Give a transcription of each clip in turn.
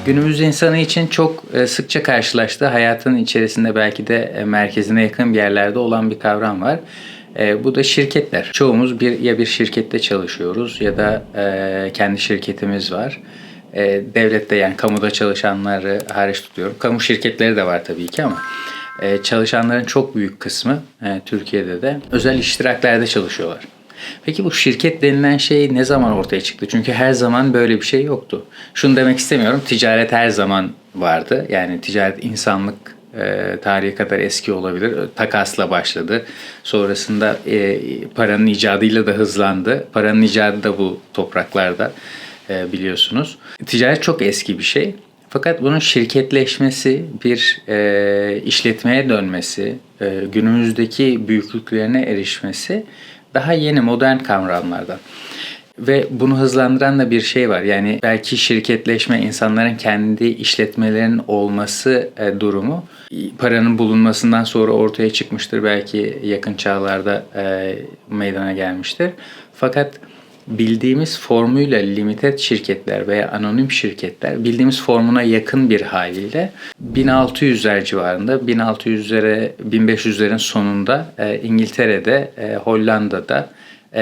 Günümüz insanı için çok sıkça karşılaştığı, hayatının içerisinde belki de merkezine yakın bir yerlerde olan bir kavram var. Bu da şirketler. Çoğumuz bir şirkette çalışıyoruz ya da kendi şirketimiz var. Devlette, yani kamuda çalışanları hariç tutuyorum. Kamu şirketleri de var tabii ki ama çalışanların çok büyük kısmı Türkiye'de de özel iştiraklerde çalışıyorlar. Peki bu şirket denilen şey ne zaman ortaya çıktı? Çünkü her zaman böyle bir şey yoktu. Şunu demek istemiyorum, ticaret her zaman vardı. Yani ticaret insanlık tarihi kadar eski olabilir. Takasla başladı. Sonrasında paranın icadıyla da hızlandı. Paranın icadı da bu topraklarda biliyorsunuz. Ticaret çok eski bir şey. Fakat bunun şirketleşmesi, bir işletmeye dönmesi, günümüzdeki büyüklüklerine erişmesi daha yeni, modern kavramlardan. Ve bunu hızlandıran da bir şey var. Yani belki şirketleşme, insanların kendi işletmelerinin olması durumu paranın bulunmasından sonra ortaya çıkmıştır. Belki yakın çağlarda meydana gelmiştir. Fakat bildiğimiz formuyla limited şirketler veya anonim şirketler bildiğimiz formuna yakın bir haliyle 1600'ler civarında, 1600'lere, 1500'lerin sonunda İngiltere'de, Hollanda'da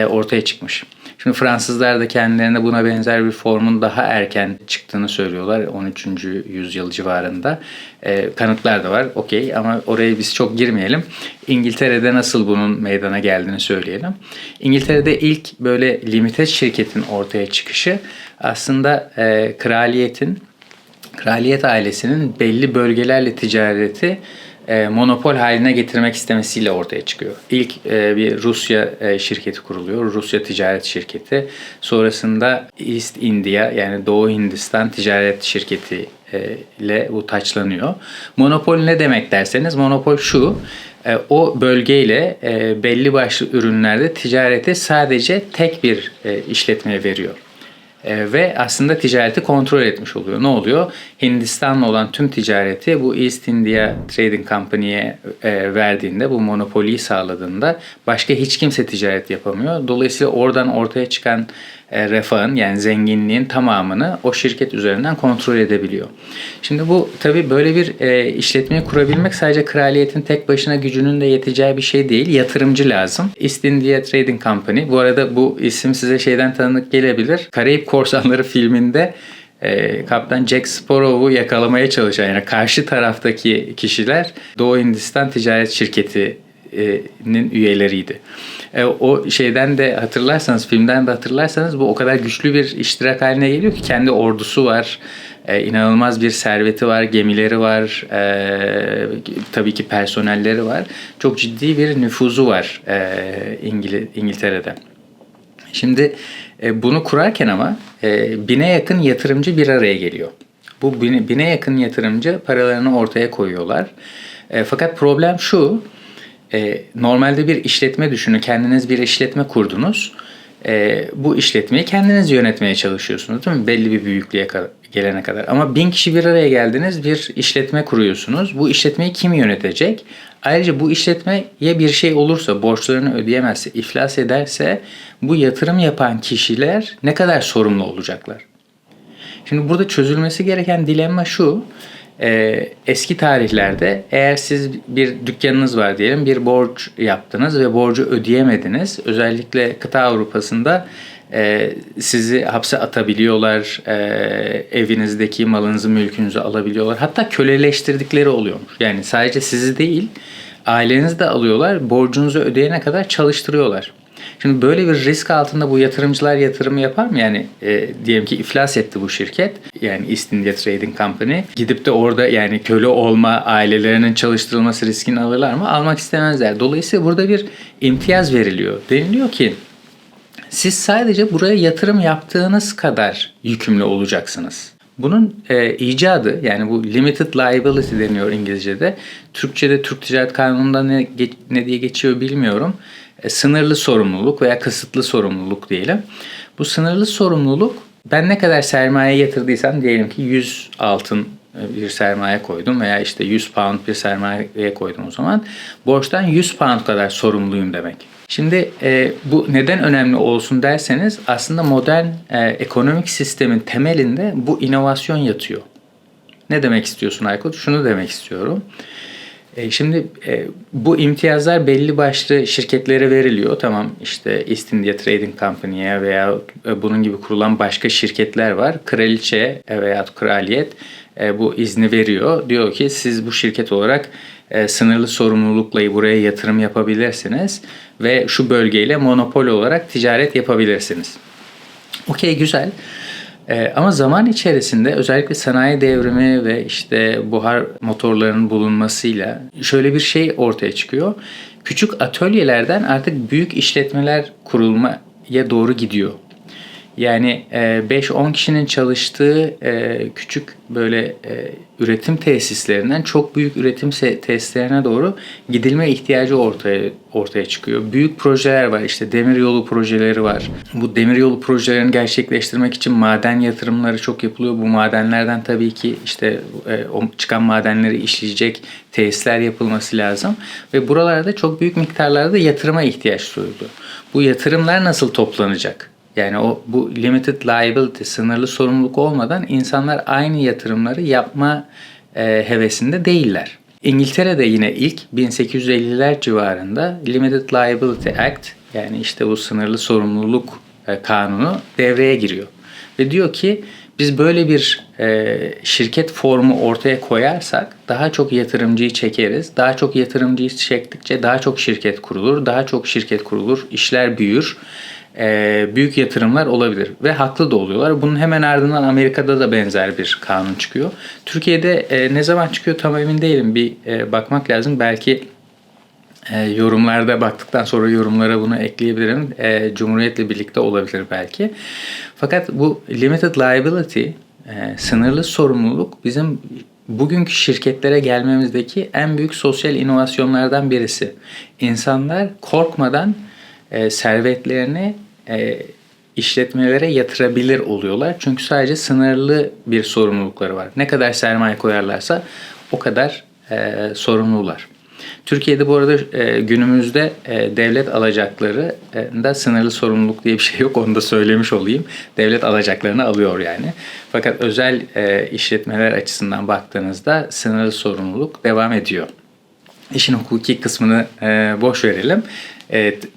ortaya çıkmış. Şimdi Fransızlar da kendilerine buna benzer bir formun daha erken çıktığını söylüyorlar. 13. yüzyıl civarında. Kanıtlar da var. Okey, ama oraya biz çok girmeyelim. İngiltere'de nasıl bunun meydana geldiğini söyleyelim. İngiltere'de ilk böyle limited şirketin ortaya çıkışı aslında kraliyet ailesinin belli bölgelerle ticareti monopol haline getirmek istemesiyle ortaya çıkıyor. İlk bir Rusya şirketi kuruluyor. Rusya ticaret şirketi. Sonrasında East India, yani Doğu Hindistan ticaret şirketi ile bu taçlanıyor. Monopol ne demek derseniz, monopol şu: o bölgeyle belli başlı ürünlerde ticareti sadece tek bir işletmeye veriyor. Ve aslında ticareti kontrol etmiş oluyor. Ne oluyor? Hindistan'la olan tüm ticareti bu East India Trading Company'ye verdiğinde, bu monopoliyi sağladığında başka hiç kimse ticaret yapamıyor. Dolayısıyla oradan ortaya çıkan refahın, yani zenginliğin tamamını o şirket üzerinden kontrol edebiliyor. Şimdi bu tabii böyle bir işletmeyi kurabilmek sadece kraliyetin tek başına gücünün de yeteceği bir şey değil. Yatırımcı lazım. East India Trading Company. Bu arada bu isim size şeyden tanıdık gelebilir. Karayip Korsanları filminde Kaptan Jack Sparrow'u yakalamaya çalışan, yani karşı taraftaki kişiler Doğu Hindistan Ticaret Şirketi'nin üyeleriydi. O şeyden de hatırlarsanız, filmden de hatırlarsanız, bu o kadar güçlü bir iştirak haline geliyor ki kendi ordusu var, inanılmaz bir serveti var, gemileri var, tabii ki personelleri var. Çok ciddi bir nüfuzu var İngiltere'de. Şimdi bunu kurarken ama 1000'e yakın yatırımcı bir araya geliyor. Bu 1000'e yakın yatırımcı paralarını ortaya koyuyorlar. Fakat problem şu: normalde bir işletme düşünün. Kendiniz bir işletme kurdunuz. Bu işletmeyi kendiniz yönetmeye çalışıyorsunuz, değil mi? Belli bir büyüklüğe gelene kadar. Ama 1000 kişi bir araya geldiniz, bir işletme kuruyorsunuz. Bu işletmeyi kim yönetecek? Ayrıca bu işletmeye bir şey olursa, borçlarını ödeyemezse, iflas ederse, bu yatırım yapan kişiler ne kadar sorumlu olacaklar? Şimdi burada çözülmesi gereken dilemma şu: eski tarihlerde eğer siz bir dükkanınız var diyelim, bir borç yaptınız ve borcu ödeyemediniz. Özellikle kıta Avrupa'sında sizi hapse atabiliyorlar, evinizdeki malınızı, mülkünüzü alabiliyorlar. Hatta köleleştirdikleri oluyormuş. Yani sadece sizi değil, ailenizi de alıyorlar, borcunuzu ödeyene kadar çalıştırıyorlar. Şimdi böyle bir risk altında bu yatırımcılar yatırımı yapar mı? Yani diyelim ki iflas etti bu şirket. Yani East India Trading Company. Gidip de orada yani köle olma, ailelerinin çalıştırılması riskini alırlar mı? Almak istemezler. Dolayısıyla burada bir imtiyaz veriliyor. Deniliyor ki siz sadece buraya yatırım yaptığınız kadar yükümlü olacaksınız. Bunun icadı, yani bu limited liability deniyor İngilizce'de. Türkçe'de, Türk Ticaret Kanunu'nda ne diye geçiyor bilmiyorum. Sınırlı sorumluluk veya kısıtlı sorumluluk diyelim. Bu sınırlı sorumluluk, ben ne kadar sermaye yatırdıysam, diyelim ki 100 altın bir sermaye koydum veya işte 100 pound bir sermaye koydum, o zaman borçtan 100 pound kadar sorumluyum demek. Şimdi bu neden önemli olsun derseniz, aslında modern ekonomik sistemin temelinde bu inovasyon yatıyor. Ne demek istiyorsun Aykut? Şunu demek istiyorum. Şimdi bu imtiyazlar belli başlı şirketlere veriliyor. Tamam, işte East India Trading Company'ye veya bunun gibi kurulan başka şirketler var. Kraliçe veya kraliyet bu izni veriyor. Diyor ki siz bu şirket olarak sınırlı sorumlulukla buraya yatırım yapabilirsiniz ve şu bölgeyle monopol olarak ticaret yapabilirsiniz. Okey, güzel. Ama zaman içerisinde özellikle sanayi devrimi ve işte buhar motorlarının bulunmasıyla şöyle bir şey ortaya çıkıyor. Küçük atölyelerden artık büyük işletmeler kurulmaya doğru gidiyor. Yani 5-10 kişinin çalıştığı küçük böyle üretim tesislerinden çok büyük üretim tesislerine doğru gidilme ihtiyacı ortaya çıkıyor. Büyük projeler var, işte demiryolu projeleri var. Bu demiryolu projelerini gerçekleştirmek için maden yatırımları çok yapılıyor. Bu madenlerden tabii ki işte o çıkan madenleri işleyecek tesisler yapılması lazım. Ve buralarda çok büyük miktarlarda yatırıma ihtiyaç duyuluyor. Bu yatırımlar nasıl toplanacak? Yani bu limited liability, sınırlı sorumluluk olmadan insanlar aynı yatırımları yapma hevesinde değiller. İngiltere'de yine ilk 1850'ler civarında Limited Liability Act, yani işte bu sınırlı sorumluluk kanunu devreye giriyor. Ve diyor ki biz böyle bir şirket formu ortaya koyarsak daha çok yatırımcıyı çekeriz. Daha çok yatırımcıyı çektikçe daha çok şirket kurulur. Daha çok şirket kurulur, işler büyür. Büyük yatırımlar olabilir ve haklı da oluyorlar. Bunun hemen ardından Amerika'da da benzer bir kanun çıkıyor. Türkiye'de ne zaman çıkıyor tam emin değilim. Bir bakmak lazım. Belki yorumlarda baktıktan sonra yorumlara bunu ekleyebilirim. Cumhuriyet'le birlikte olabilir belki. Fakat bu limited liability, sınırlı sorumluluk bizim bugünkü şirketlere gelmemizdeki en büyük sosyal inovasyonlardan birisi. İnsanlar korkmadan servetlerini işletmelere yatırabilir oluyorlar. Çünkü sadece sınırlı bir sorumlulukları var. Ne kadar sermaye koyarlarsa o kadar sorumlular. Türkiye'de bu arada günümüzde devlet alacakları da sınırlı sorumluluk diye bir şey yok. Onu da söylemiş olayım. Devlet alacaklarını alıyor yani. Fakat özel işletmeler açısından baktığınızda sınırlı sorumluluk devam ediyor. İşin hukuki kısmını boş verelim.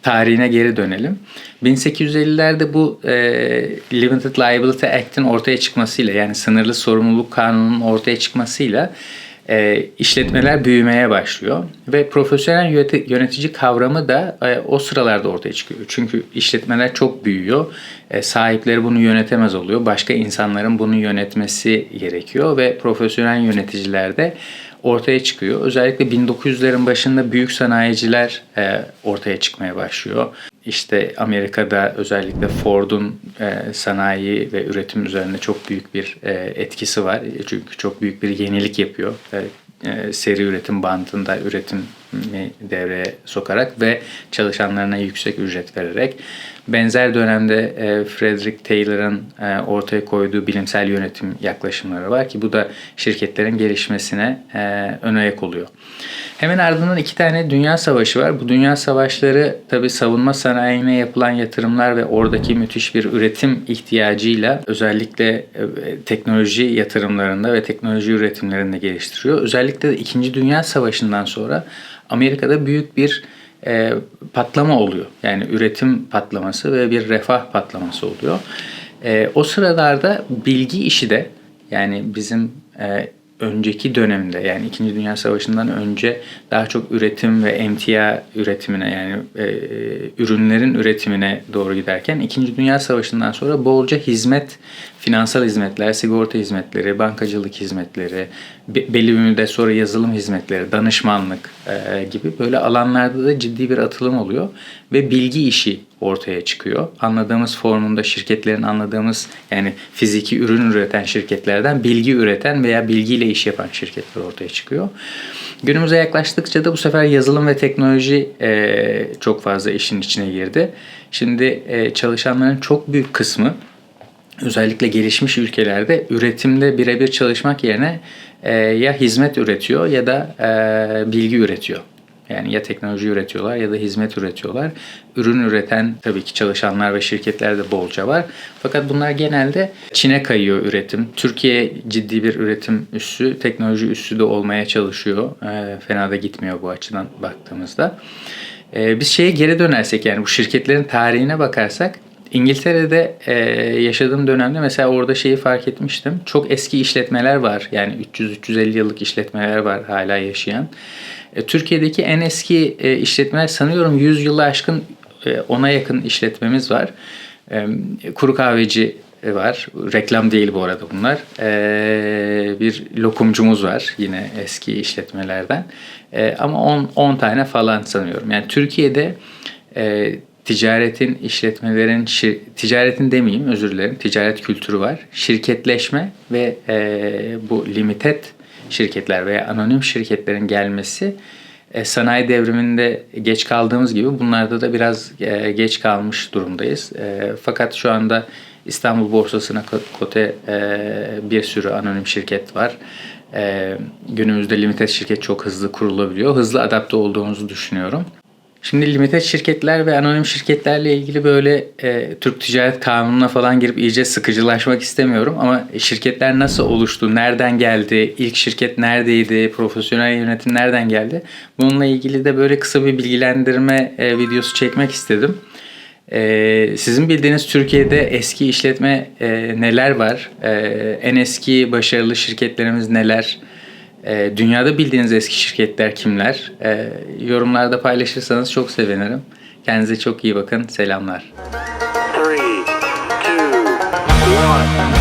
Tarihine geri dönelim. 1850'lerde bu Limited Liability Act'in ortaya çıkmasıyla, yani sınırlı sorumluluk kanununun ortaya çıkmasıyla işletmeler büyümeye başlıyor ve profesyonel yönetici kavramı da o sıralarda ortaya çıkıyor. Çünkü işletmeler çok büyüyor, sahipleri bunu yönetemez oluyor, başka insanların bunu yönetmesi gerekiyor ve profesyonel yöneticiler de ortaya çıkıyor. Özellikle 1900'lerin başında büyük sanayiciler ortaya çıkmaya başlıyor. İşte Amerika'da özellikle Ford'un sanayi ve üretim üzerinde çok büyük bir etkisi var. Çünkü çok büyük bir yenilik yapıyor. Seri üretim bandında üretimi devreye sokarak ve çalışanlarına yüksek ücret vererek. Benzer dönemde Frederick Taylor'ın ortaya koyduğu bilimsel yönetim yaklaşımları var ki bu da şirketlerin gelişmesine ön ayak oluyor. Hemen ardından 2 tane dünya savaşı var. Bu dünya savaşları tabii savunma sanayine yapılan yatırımlar ve oradaki müthiş bir üretim ihtiyacıyla özellikle teknoloji yatırımlarında ve teknoloji üretimlerinde geliştiriyor. Özellikle de 2. Dünya Savaşı'ndan sonra Amerika'da büyük bir patlama oluyor. Yani üretim patlaması ve bir refah patlaması oluyor. O sıralarda bilgi işi de, yani bizim önceki dönemde, yani 2. Dünya Savaşı'ndan önce daha çok üretim ve emtia üretimine, yani ürünlerin üretimine doğru giderken 2. Dünya Savaşı'ndan sonra bolca hizmet, finansal hizmetler, sigorta hizmetleri, bankacılık hizmetleri, belli bir müddet sonra yazılım hizmetleri, danışmanlık gibi böyle alanlarda da ciddi bir atılım oluyor ve bilgi işi ortaya çıkıyor. Anladığımız formunda şirketlerin anladığımız, yani fiziki ürün üreten şirketlerden bilgi üreten veya bilgiyle iş yapan şirketler ortaya çıkıyor. Günümüze yaklaştıkça da bu sefer yazılım ve teknoloji çok fazla işin içine girdi. Şimdi çalışanların çok büyük kısmı özellikle gelişmiş ülkelerde üretimde birebir çalışmak yerine ya hizmet üretiyor ya da bilgi üretiyor. Yani ya teknoloji üretiyorlar ya da hizmet üretiyorlar. Ürün üreten tabii ki çalışanlar ve şirketler de bolca var. Fakat bunlar genelde Çin'e kayıyor üretim. Türkiye ciddi bir üretim üssü, teknoloji üssü de olmaya çalışıyor. Fena da gitmiyor bu açıdan baktığımızda. Biz şeye geri dönersek, yani bu şirketlerin tarihine bakarsak, İngiltere'de yaşadığım dönemde mesela orada şeyi fark etmiştim. Çok eski işletmeler var. Yani 300-350 yıllık işletmeler var hala yaşayan. Türkiye'deki en eski işletmeler sanıyorum 100 yılı aşkın, 10'a yakın işletmemiz var. Kuru kahveci var. Reklam değil bu arada bunlar. Bir lokumcumuz var yine eski işletmelerden. Ama 10 tane falan sanıyorum. Yani Türkiye'de ticaretin, işletmelerin, ticaretin demeyeyim, özür dilerim, ticaret kültürü var. Şirketleşme ve bu limited şirketler veya anonim şirketlerin gelmesi, sanayi devriminde geç kaldığımız gibi bunlarda da biraz geç kalmış durumdayız. Fakat şu anda İstanbul borsasına kote bir sürü anonim şirket var. Günümüzde limited şirket çok hızlı kurulabiliyor. Hızlı adapte olduğumuzu düşünüyorum. Şimdi limited şirketler ve anonim şirketlerle ilgili böyle Türk Ticaret Kanunu'na falan girip iyice sıkıcılaşmak istemiyorum. Ama şirketler nasıl oluştu, nereden geldi, ilk şirket neredeydi, profesyonel yönetim nereden geldi? Bununla ilgili de böyle kısa bir bilgilendirme videosu çekmek istedim. Sizin bildiğiniz Türkiye'de eski işletme neler var? En eski başarılı şirketlerimiz neler? Dünyada bildiğiniz eski şirketler kimler? Yorumlarda paylaşırsanız çok sevinirim. Kendinize çok iyi bakın. Selamlar. 3, 2, 1